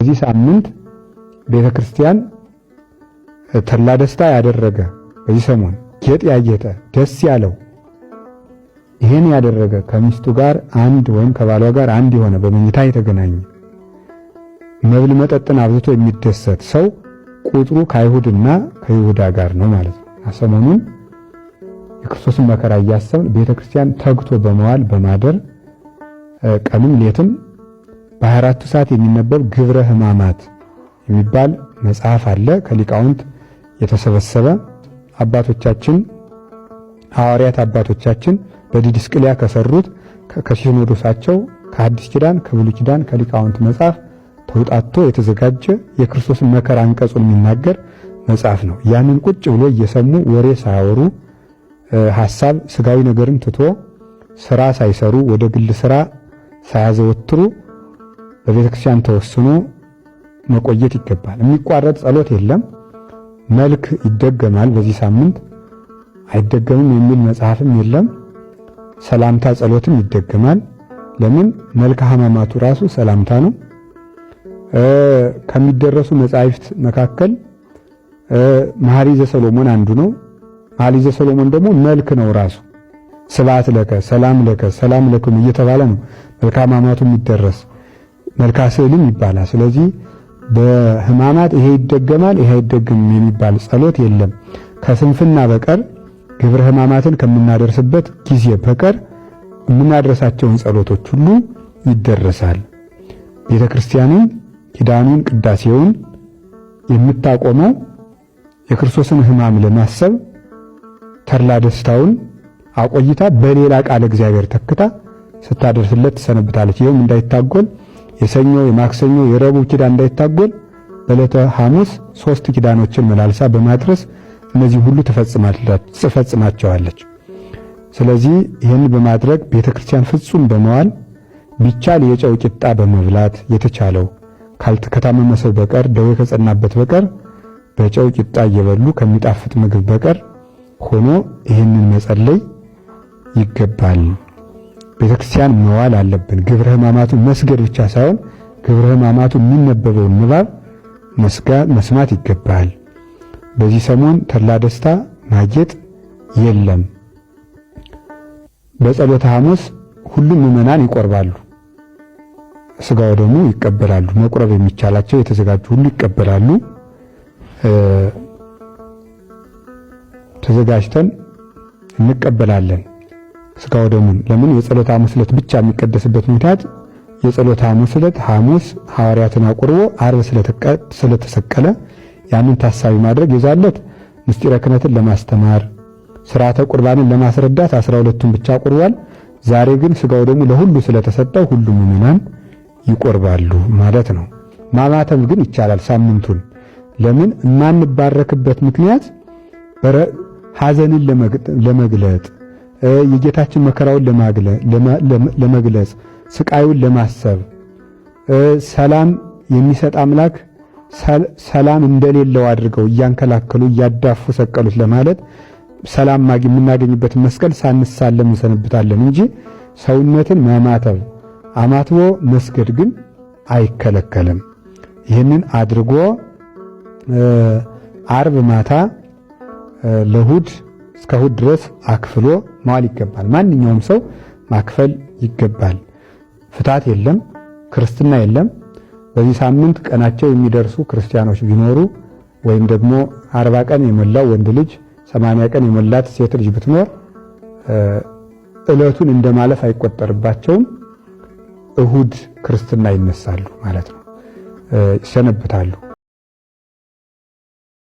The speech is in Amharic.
በዚህ ሳምንት ቤተክርስቲያን ተድላ ደስታ ያደረገ በዚህ ሰሞን ጌጥ ያጌጠ ደስ ያለው ይሄን ያደረገ ከሚስቱ ጋር አንድ ወይም ከባሏ ጋር አንድ የሆነ በመኝታ የተገናኘ መብል መጠጥን አብዝቶ የሚደሰት ሰው ቁጥሩ ከአይሁድና ከይሁዳ ጋር ነው ማለት ነው። ሰሞኑን የክርስቶስን መከራ እያሰብን ቤተክርስቲያን ተግቶ በመዋል በማደር ቀንም ሌትም በ24 ሰዓት የሚነበብ ግብረ ሕማማት የሚባል መጽሐፍ አለ። ከሊቃውንት የተሰበሰበ አባቶቻችን ሐዋርያት አባቶቻችን በዲድስቅልያ ከሰሩት ከሲኖዶሳቸው ከሐዲስ ኪዳን ከብሉይ ኪዳን ከሊቃውንት መጽሐፍ ተውጣቶ የተዘጋጀ የክርስቶስን መከራ አንቀጹን የሚናገር መጽሐፍ ነው። ያንን ቁጭ ብሎ እየሰሙ ወሬ ሳያወሩ ሐሳብ ስጋዊ ነገርን ትቶ ስራ ሳይሰሩ ወደ ግል ስራ ሳያዘወትሩ በቤተክርስቲያን ተወስኖ መቆየት ይገባል። የሚቋረጥ ጸሎት የለም። መልክ ይደገማል። በዚህ ሳምንት አይደገምም የሚል መጽሐፍም የለም። ሰላምታ ጸሎትም ይደገማል። ለምን? መልካ ሕማማቱ ራሱ ሰላምታ ነው። ከሚደረሱ መጻሕፍት መካከል መኃልየ ሰሎሞን አንዱ ነው። መኃልየ ሰሎሞን ደግሞ መልክ ነው ራሱ። ስብሐት ለከ ሰላም ለክሙ እየተባለ ነው መልካ ሕማማቱ የሚደረስ። መልካ ስዕልም ይባላል። ስለዚህ በሕማማት ይሄ ይደገማል ይሄ አይደገምም የሚባል ጸሎት የለም። ከስንፍና በቀር ግብረ ሕማማትን ከምናደርስበት ጊዜ በቀር የምናደርሳቸውን ጸሎቶች ሁሉ ይደረሳል። ቤተክርስቲያንን ኪዳኑን ቅዳሴውን የምታቆመው የክርስቶስን ሕማም ለማሰብ ተድላ ደስታውን አቆይታ በሌላ ቃል እግዚአብሔር ተክታ ስታደርስለት ትሰነብታለች። ይህም እንዳይታጎል የሰኞ የማክሰኞ የረቡዕ ኪዳን እንዳይታጎል በዕለተ ሐሙስ 3 ኪዳኖችን መላልሳ በማድረስ እነዚህ ሁሉ ትፈጽማቸዋለች። ስለዚህ ይህን በማድረግ ቤተክርስቲያን ፍጹም በመዋል ቢቻል የጨው ቂጣ በመብላት የተቻለው ከታመመ ሰው በቀር ደዌ ከጸናበት በቀር በጨው ቂጣ እየበሉ ከሚጣፍጥ ምግብ በቀር ሆኖ ይህንን መጸለይ ይገባል። ቤተክርስቲያን መዋል አለብን። ግብረ ሕማማቱን መስገድ ብቻ ሳይሆን ግብረ ሕማማቱ የሚነበበውን ንባብ መስማት ይገባል። በዚህ ሰሞን ተድላ ደስታ ማጌጥ የለም። በጸሎተ ሐሙስ ሁሉም ምዕመናን ይቆርባሉ፣ ስጋው ደግሞ ይቀበላሉ። መቁረብ የሚቻላቸው የተዘጋጁ ሁሉ ይቀበላሉ። ተዘጋጅተን እንቀበላለን ስጋው ደሙን። ለምን? የጸሎተ ሐሙስ ዕለት ብቻ የሚቀደስበት ምክንያት የጸሎተ ሐሙስ ዕለት ሐሙስ ሐዋርያትን አቁርቦ ዓርብ ስለተሰቀለ ያንን ታሳቢ ማድረግ የዛለት ምስጢረ ክህነትን ለማስተማር ሥርዓተ ቁርባንን ለማስረዳት 12ቱን ብቻ አቁርቧል። ዛሬ ግን ስጋው ደግሞ ለሁሉ ስለተሰጠው ሁሉም ምዕመናን ይቆርባሉ ማለት ነው። ማማተም ግን ይቻላል ሳምንቱን። ለምን? የማንባረክበት ምክንያት ሐዘንን ለመግለጥ የጌታችን መከራውን ለመግለጽ ስቃዩን ለማሰብ ሰላም የሚሰጥ አምላክ ሰላም እንደሌለው አድርገው እያንከላከሉ እያዳፉ ሰቀሉት ለማለት ሰላም የምናገኝበትን መስቀል ሳንሳለም እንሰነብታለን እንጂ ሰውነትን መማተብ አማትቦ መስገድ ግን አይከለከልም። ይህንን አድርጎ ዓርብ ማታ ለእሑድ እስከ እሑድ ድረስ አክፍሎ መዋል ይገባል። ማንኛውም ሰው ማክፈል ይገባል። ፍታት የለም፣ ክርስትና የለም። በዚህ ሳምንት ቀናቸው የሚደርሱ ክርስቲያኖች ቢኖሩ ወይም ደግሞ 40 ቀን የሞላው ወንድ ልጅ 80 ቀን የሞላት ሴት ልጅ ብትኖር ዕለቱን እንደማለፍ አይቆጠርባቸውም። እሑድ ክርስትና ይነሳሉ ማለት ነው፣ ይሰነብታሉ።